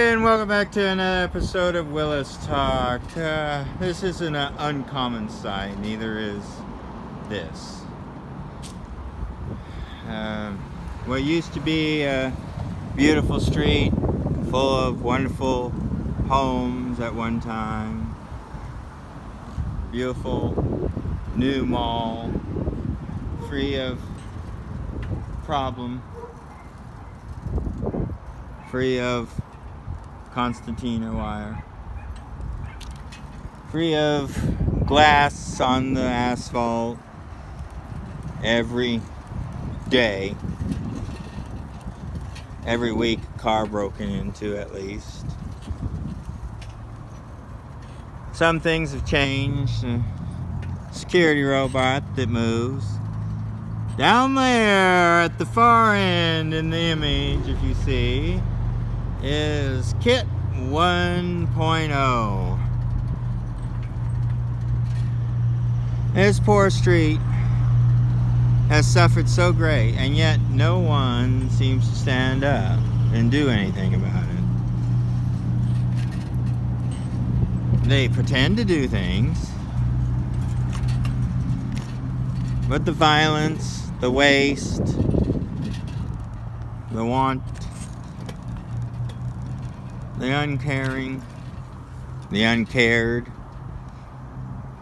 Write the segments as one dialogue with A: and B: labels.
A: And welcome back to another episode of Willis Talk. This isn't an uncommon sight, neither is this. What used to be a beautiful street full of wonderful homes at one time, beautiful new mall, free of problem, free of concertina wire, free of glass on the asphalt every day, every week, car broken into at least. Some things have changed. Security robot that moves. Down there at the far end in the image, if you see, is Kit 1.0. This poor street has suffered so great, and yet no one seems to stand up and do anything about it. They pretend to do things, but the violence, the waste, the want, the uncaring, the uncared,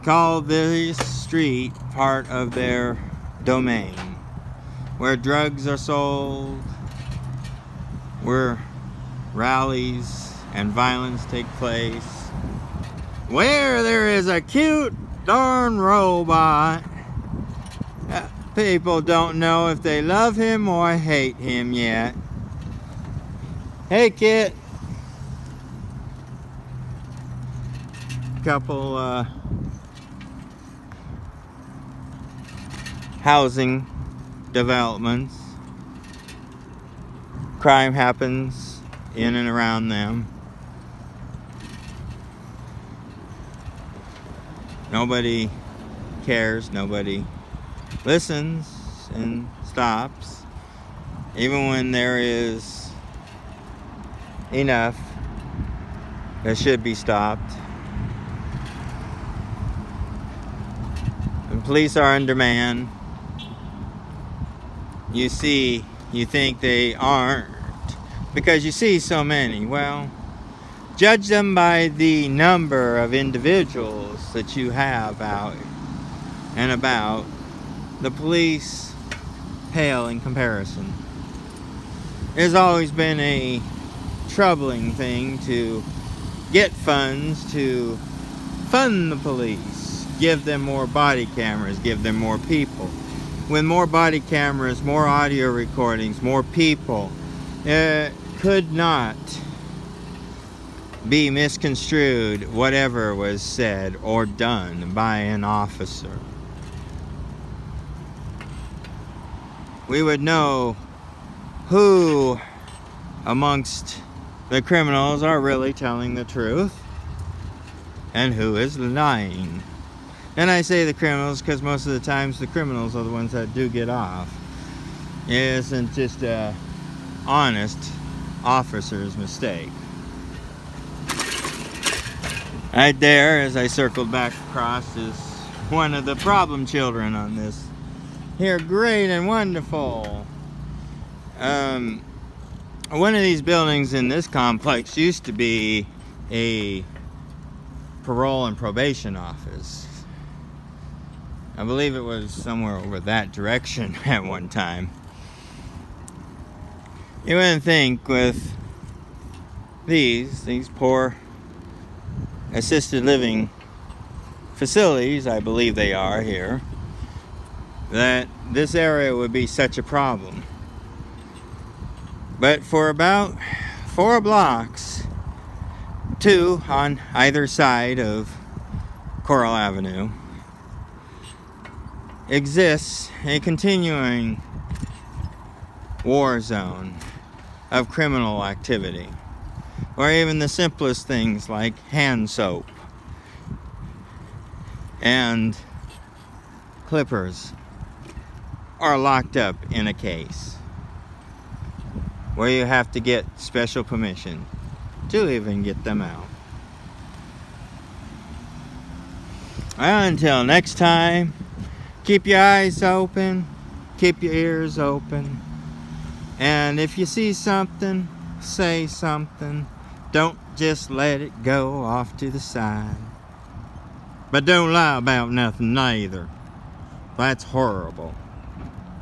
A: call this street part of their domain, where drugs are sold, where rallies and violence take place, where there is a cute darn robot. People don't know if they love him or hate him yet. Hey, Kit. Couple housing developments. Crime happens in and around them. Nobody cares, nobody listens and stops, even when there is enough that should be stopped. The police are in demand. You think they aren't because you see so many. Well, judge them by the number of individuals that you have out and about. The police pale in comparison. It's always been a troubling thing to get funds to fund the police, give them more body cameras, give them more people. With more body cameras, more audio recordings, more people, it could not be misconstrued whatever was said or done by an officer. We would know who amongst the criminals are really telling the truth and who is lying. And I say the criminals because most of the times the criminals are the ones that do get off. It isn't just a honest officer's mistake. Right there, as I circled back across, is one of the problem children on this. Here, great and wonderful. One of these buildings in this complex used to be a parole and probation office. I believe it was somewhere over that direction at one time. You wouldn't think with these poor assisted living facilities, I believe they are here, that this area would be such a problem. But for about 4 blocks, 2 on either side of Coral Avenue, exists a continuing war zone of criminal activity, or even the simplest things like hand soap and clippers are locked up in a case where you have to get special permission to even get them out. Well, until next time, keep your eyes open, keep your ears open, and if you see something, say something. Don't just let it go off to the side. But don't lie about nothing neither. That's horrible.